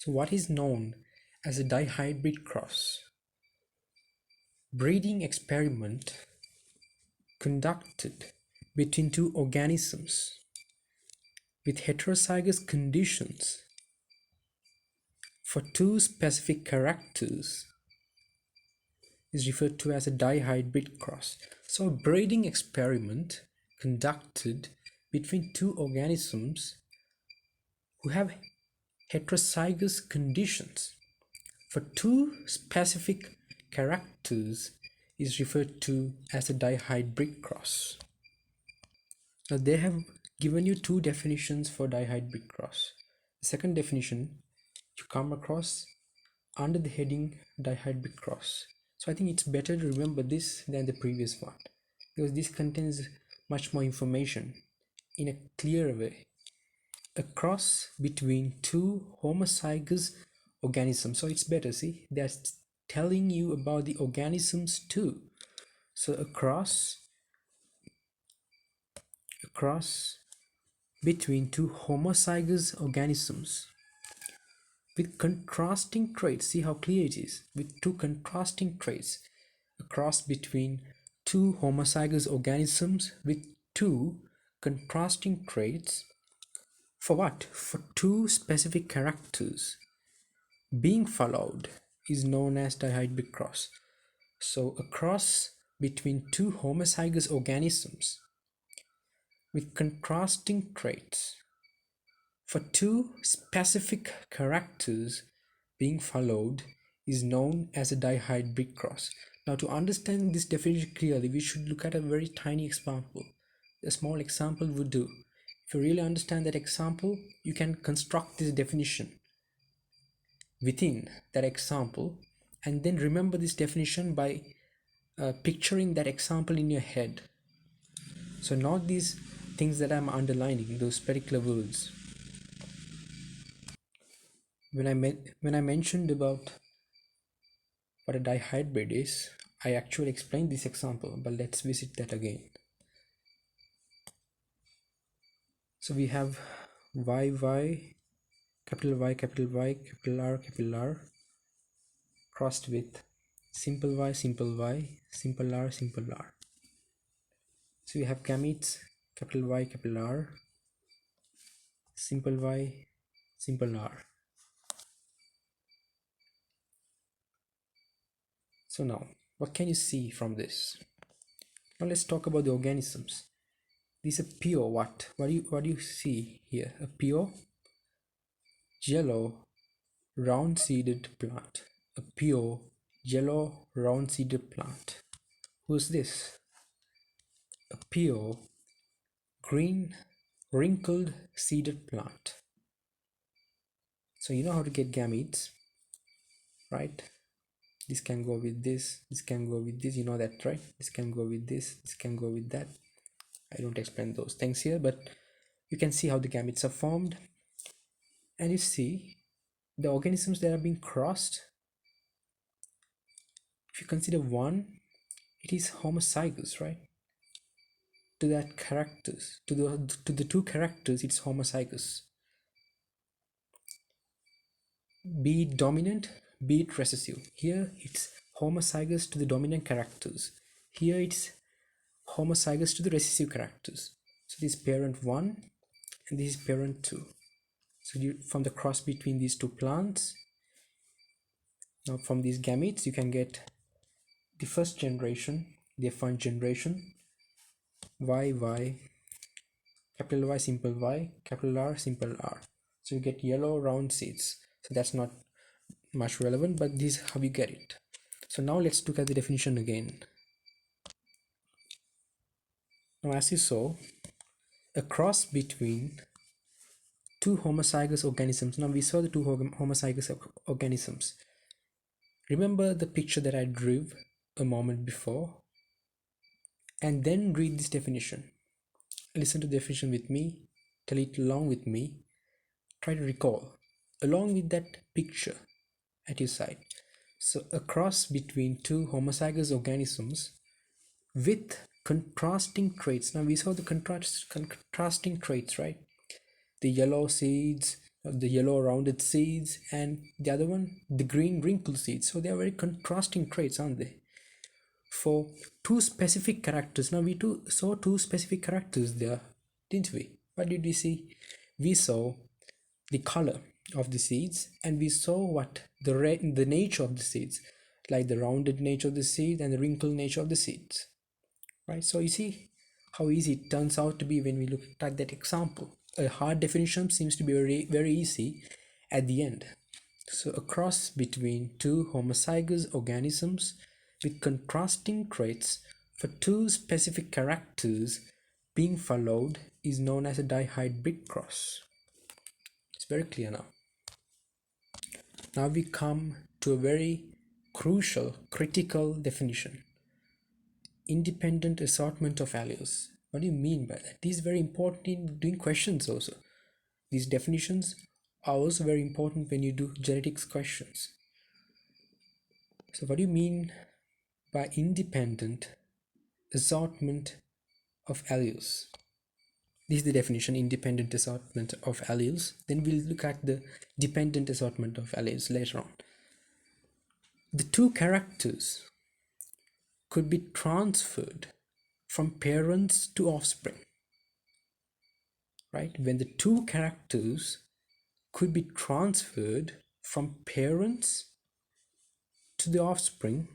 So what is known as a dihybrid cross? Breeding experiment conducted between two organisms with heterozygous conditions for two specific characters is referred to as a dihybrid cross. So a breeding experiment conducted between two organisms who have heterozygous conditions for two specific characters is referred to as a dihybrid cross. Now they have given you two definitions for dihybrid cross. The second definition you come across under the heading dihybrid cross. So I think it's better to remember this than the previous one because this contains much more information in a clearer way. A cross between two homozygous organisms. So it's better, see, they're telling you about the organisms too. So a cross between two homozygous organisms with contrasting traits. See how clear it is, with two contrasting traits. A cross between two homozygous organisms with two contrasting traits. For what? For two specific characters being followed is known as dihybrid cross. So a cross between two homozygous organisms with contrasting traits for two specific characters being followed is known as a dihybrid cross. Now to understand this definition clearly, we should look at a very tiny example. A small example would do. If you really understand that example, you can construct this definition within that example and then remember this definition by picturing that example in your head. So not these things that I'm underlining, those particular words. When I mentioned about what a dihybrid is, I actually explained this example, but let's visit that again. So we have YY, capital Y, capital Y, capital R, crossed with simple y, simple y, simple r, simple r. So we have gametes, capital Y, capital R, simple y, simple r. So now, what can you see from this? Now let's talk about the organisms. This is a pure what? What do you see here? A pure yellow round-seeded plant. A pure yellow round-seeded plant. Who's this? A pure green wrinkled seeded plant. So you know how to get gametes, right? This can go with this can go with this, you know that, right? This can go with this can go with that. I don't explain those things here, but you can see how the gametes are formed. And you see the organisms that are being crossed. If you consider one, it is homozygous, right? To that characters, to the two characters, it's homozygous. Be it dominant, be it recessive. Here it's homozygous to the dominant characters. Here it's homozygous to the recessive characters. So this is parent 1 and this is parent 2. So from the cross between these two plants, now from these gametes you can get the first generation, the F1 generation, YY, capital Y, simple Y, capital R, simple R. So you get yellow round seeds. So that's not much relevant, but this is how you get it. So now let's look at the definition again. Now as you saw, a cross between two homozygous organisms. Now we saw the two homozygous organisms. Remember the picture that I drew a moment before, and then read this definition. Listen to the definition with me, tell it along with me, try to recall along with that picture at your side. So a cross between two homozygous organisms with contrasting traits. Now we saw the contrasting traits, right? The yellow seeds, the yellow rounded seeds, and the other one, the green wrinkled seeds. So they are very contrasting traits, aren't they? For two specific characters. Now we saw two specific characters there, didn't we? What did we see? We saw the color of the seeds, and we saw what the nature of the seeds, like the rounded nature of the seed and the wrinkled nature of the seeds, right? So you see how easy it turns out to be when we look at that example. A hard definition seems to be very easy at the end. So a cross between two homozygous organisms with contrasting traits for two specific characters being followed is known as a dihybrid cross. It's very clear now. Now we come to a very crucial, critical definition. Independent assortment of alleles. What do you mean by that? This is very important in doing questions also. These definitions are also very important when you do genetics questions. So what do you mean by independent assortment of alleles? This is the definition, independent assortment of alleles. Then we'll look at the dependent assortment of alleles later on. The two characters could be transferred from parents to offspring, right? When the two characters could be transferred from parents to the offspring,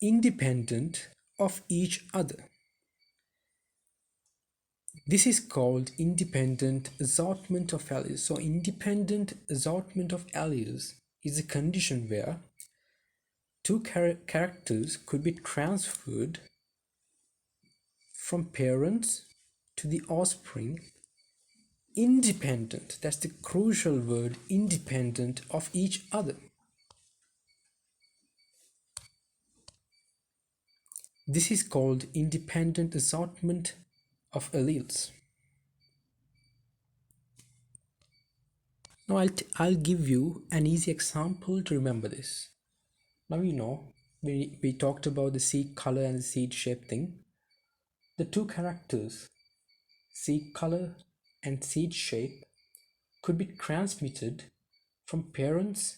independent of each other. This is called independent assortment of alleles. So independent assortment of alleles is a condition where two characters could be transferred from parents to the offspring independent, that's the crucial word, independent of each other. This is called independent assortment of alleles. Now I'll give you an easy example to remember this. Now you know, we talked about the seed color and the seed shape thing. The two characters, seed color and seed shape, could be transmitted from parents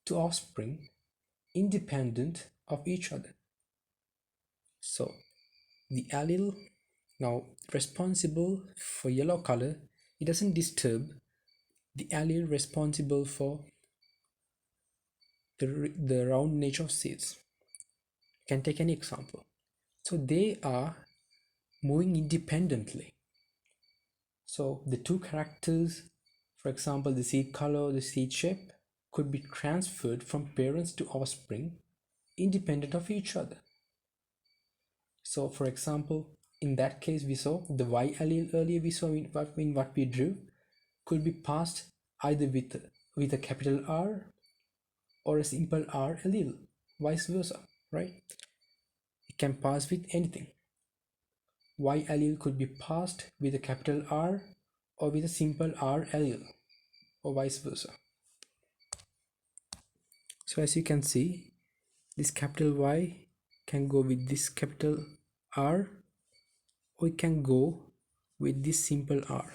to offspring independent of each other. So the allele now responsible for yellow color, it doesn't disturb the allele responsible for the round nature of seeds. You can take any example. So they are moving independently. So the two characters, for example, the seed color, the seed shape, could be transferred from parents to offspring independent of each other. So for example, in that case we saw the Y allele earlier, we saw in what we drew could be passed either with a capital R or a simple R allele, vice versa, right? It can pass with anything. Y allele could be passed with a capital R or with a simple R allele, or vice versa. So as you can see, this capital Y can go with this capital R, or it can go with this simple R.